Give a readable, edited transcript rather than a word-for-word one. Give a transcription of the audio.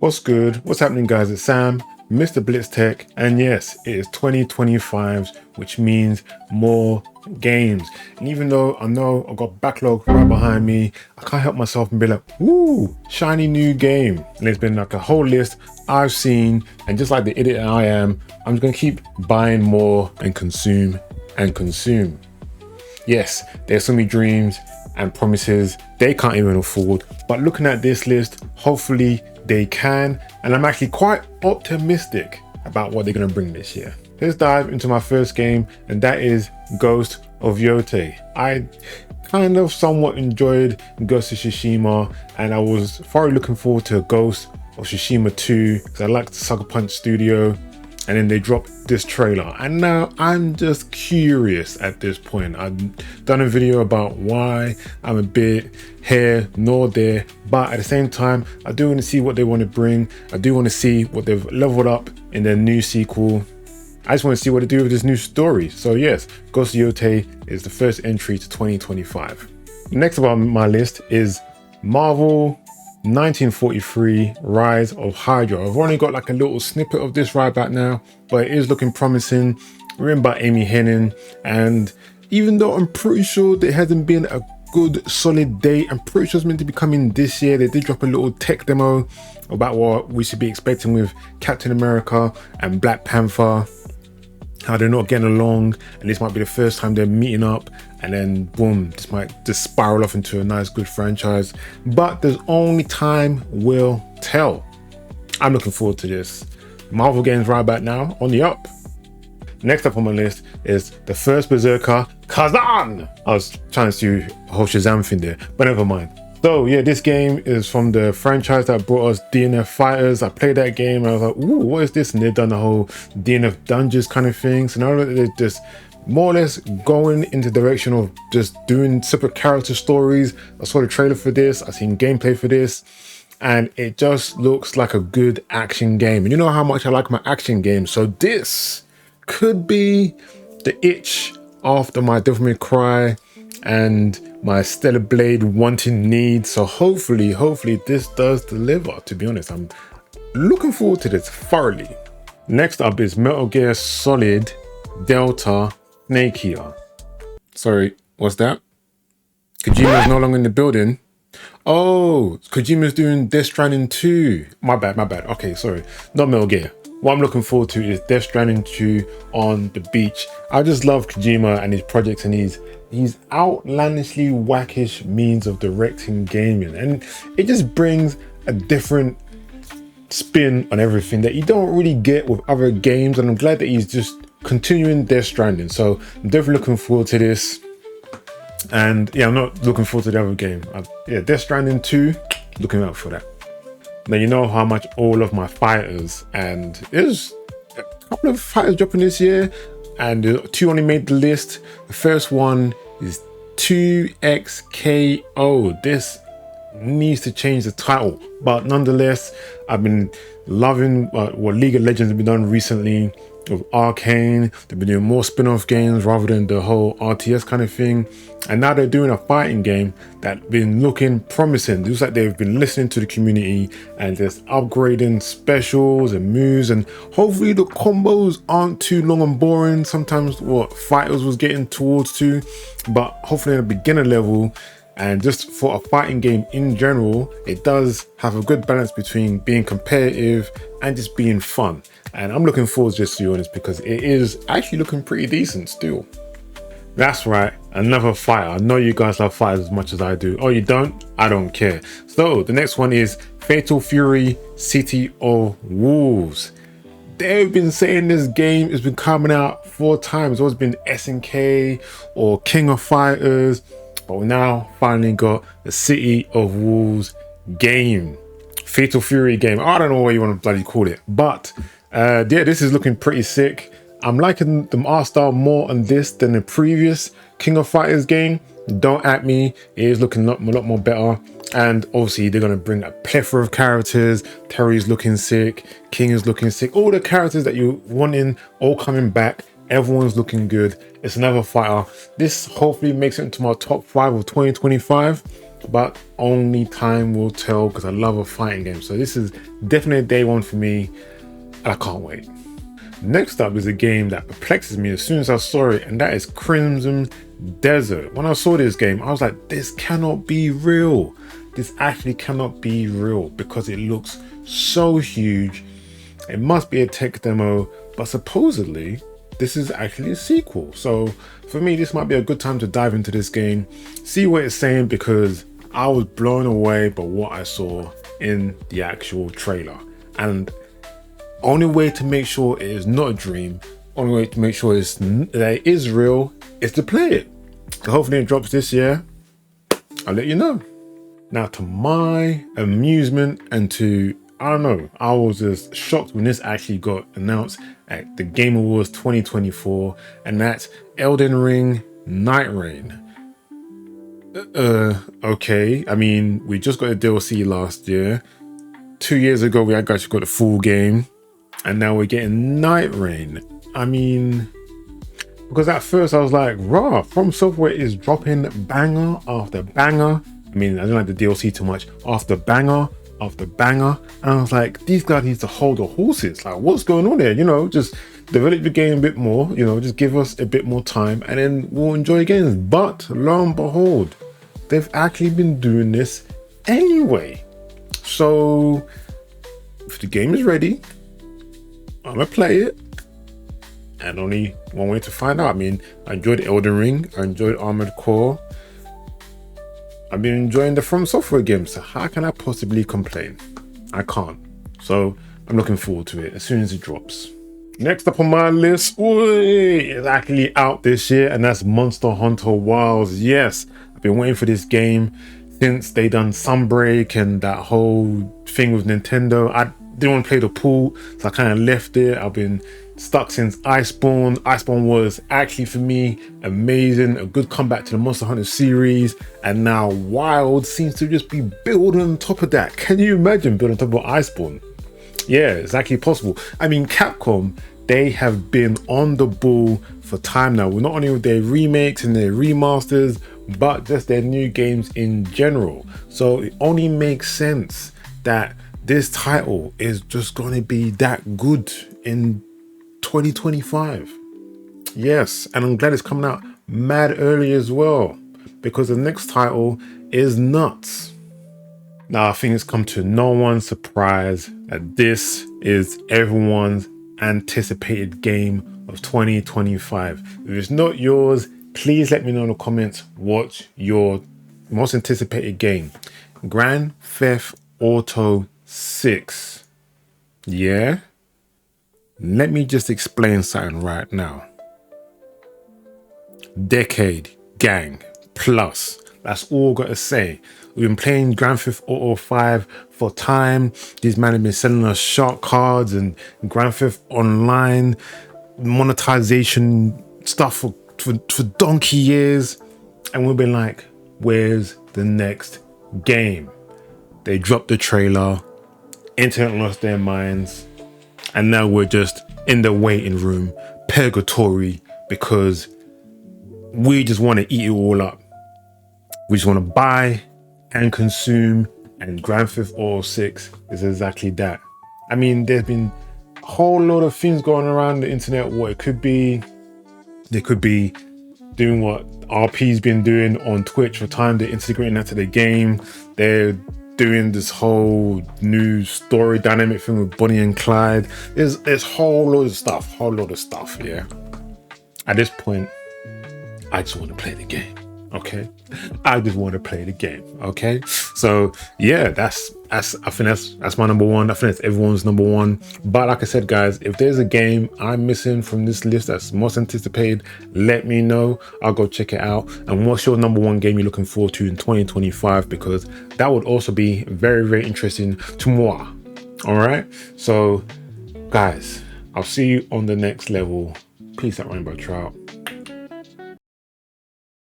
What's good? What's happening, guys? It's Sam, MrBlitztek, and yes, it is 2025, which means more games. And even though I know I've got backlog right behind me, I can't help myself and be like, woo, shiny new game. And there's been like a whole list I've seen, and just like the idiot I am, I'm just gonna keep buying more and consume and consume. Yes, there's so many dreams and promises they can't even afford, but looking at this list, hopefully they can, and I'm actually quite optimistic about what they're going to bring this year. Let's dive into my first game, and that is Ghost of Yotei. I kind of somewhat enjoyed Ghost of Tsushima, and I was thoroughly looking forward to Ghost of Tsushima 2 because I liked Sucker Punch Studio. And then they dropped this trailer, and now I'm just curious at this point. I've done a video about why I'm a bit here nor there, but at the same time, I do want to see what they want to bring. I do want to see what they've leveled up in their new sequel. I just want to see what they do with this new story. So yes, Ghost of Yotei is the first entry to 2025. Next up on my list is Marvel 1943 Rise of Hydra. I've only got like a little snippet of this right back now, but it is looking promising. Written by Amy Hennig, and even though I'm pretty sure there hasn't been a good solid date, I'm pretty sure it's meant to be coming this year. They did drop a little tech demo about what we should be expecting with Captain America and Black Panther, how they're not getting along, and this might be the first time they're meeting up, and then boom, this might just spiral off into a nice good franchise. But there's only time will tell. I'm looking forward to this. Marvel games right back now on the up. Next up on my list is the first Berserker, Kazan. I was trying to do a whole Shazam thing there, but never mind. So yeah, this game is from the franchise that brought us DNF Fighters. I played that game and I was like, ooh, what is this? And they've done the whole DNF Dungeons kind of thing. So now they're just more or less going into the direction of just doing separate character stories. I saw the trailer for this, I've seen gameplay for this, and it just looks like a good action game. And you know how much I like my action games, so this could be the itch after my Devil May Cry and my Stellar Blade wanting need. So hopefully this does deliver. To be honest, I'm looking forward to this thoroughly. Next up is Metal Gear Solid Delta Snake Eater. Sorry, what's that? Kojima's no longer in the building. Oh, Kojima's doing Death Stranding 2. My bad. Okay, sorry, not Metal Gear. What I'm looking forward to is Death Stranding 2 on the beach. I just love Kojima and his projects and his outlandishly wackish means of directing gaming, and it just brings a different spin on everything that you don't really get with other games. And I'm glad that he's just continuing Death Stranding, so I'm definitely looking forward to this. And yeah, I'm not looking forward to the other game. Yeah, Death Stranding 2, looking out for that. Now, you know how much all of my fighters, and there's a couple of fighters dropping this year, and two only made the list. The first one is 2XKO. This needs to change the title, but nonetheless, I've been loving what League of Legends have been done recently with Arcane. They've been doing more spin-off games rather than the whole RTS kind of thing, and now they're doing a fighting game that's been looking promising. It looks like they've been listening to the community and just upgrading specials and moves, and hopefully the combos aren't too long and boring. Sometimes what Fighters was getting towards too, but hopefully at a beginner level. And just for a fighting game in general, it does have a good balance between being competitive and just being fun. And I'm looking forward, just to be honest, because it is actually looking pretty decent still. That's right, another fighter. I know you guys love fighters as much as I do. Oh, you don't? I don't care. So the next one is Fatal Fury City of Wolves. They've been saying this game has been coming out 4 times. It's always been SNK or King of Fighters, but we now finally got the City of Wolves game. Fatal Fury game. I don't know what you want to bloody call it, but yeah, this is looking pretty sick. I'm liking the art style more on this than the previous King of Fighters game. Don't at me, it is looking a lot more better. And obviously they're going to bring a plethora of characters. Terry's looking sick, King is looking sick. All the characters that you want in, all coming back. Everyone's looking good. It's another fighter. This hopefully makes it into my top 5 of 2025. but only time will tell, because I love a fighting game. So this is definitely a day one for me, and I can't wait. Next up is a game that perplexes me as soon as I saw it, and that is Crimson Desert. When I saw this game, I was like, this cannot be real. This actually cannot be real, because it looks so huge. It must be a tech demo, but supposedly this is actually a sequel. So for me, this might be a good time to dive into this game, see what it's saying, because I was blown away by what I saw in the actual trailer. And only way to make sure it is not a dream, only way to make sure that it is real, is to play it. So hopefully it drops this year. I'll let you know. Now, to my amusement and to, I don't know, I was just shocked when this actually got announced at the Game Awards 2024, and that's Elden Ring Night Rain. Okay, I mean, we just got a DLC last year. 2 years ago, we actually got the full game, and now we're getting Night Rain. I mean, because at first I was like, rah, From Software is dropping banger after banger. I mean, I don't like the DLC too much. After banger after banger. And I was like, these guys need to hold the horses. Like, what's going on there? You know, just develop the game a bit more, you know, just give us a bit more time, and then we'll enjoy games. But lo and behold, they've actually been doing this anyway. So if the game is ready, I'm gonna play it. And only one way to find out. I mean, I enjoyed Elden Ring, I enjoyed Armored Core. I've been enjoying the From Software games, so how can I possibly complain? I can't. So I'm looking forward to it as soon as it drops. Next up on my list, is actually out this year, and that's Monster Hunter Wilds. Yes, I've been waiting for this game since they done Sunbreak and that whole thing with Nintendo. I didn't want to play the pool, so I kind of left it. I've been stuck since Iceborne. Iceborne was actually, for me, amazing, a good comeback to the Monster Hunter series, and now Wild seems to just be building on top of that. Can you imagine building on top of Iceborne? Yeah, it's actually possible. I mean, Capcom, they have been on the ball for time now, not only with their remakes and their remasters, but just their new games in general. So it only makes sense that this title is just going to be that good in 2025. Yes, and I'm glad it's coming out mad early as well, because the next title is nuts. Now, I think it's come to no one's surprise that this is everyone's anticipated game of 2025. If it's not yours, please let me know in the comments what's your most anticipated game. Grand Theft Auto 6. Yeah? Let me just explain something right now. Decade, gang, plus. That's all I gotta say. We've been playing Grand Theft Auto 5 for time. These men have been selling us shark cards and Grand Theft Online monetization stuff for donkey years. And we've been like, where's the next game? They dropped the trailer, internet lost their minds, and now we're just in the waiting room, purgatory, because we just want to eat it all up. We just want to buy and consume, and Grand Theft Auto 6 is exactly that. I mean, there's been a whole lot of things going around the internet. What it could be, they could be doing what RP's been doing on Twitch for time. They're integrating that to the game. They're doing this whole new story dynamic thing with Bonnie and Clyde. There's a whole lot of stuff, yeah. At this point, I just want to play the game, okay? I just want to play the game, okay? So yeah, I think that's my number one. I think that's everyone's number one. But like I said, guys, if there's a game I'm missing from this list that's most anticipated, let me know. I'll go check it out. And what's your number one game you're looking forward to in 2025? Because that would also be very, very interesting to moi. All right. So guys, I'll see you on the next level. Peace out, Rainbow Trout.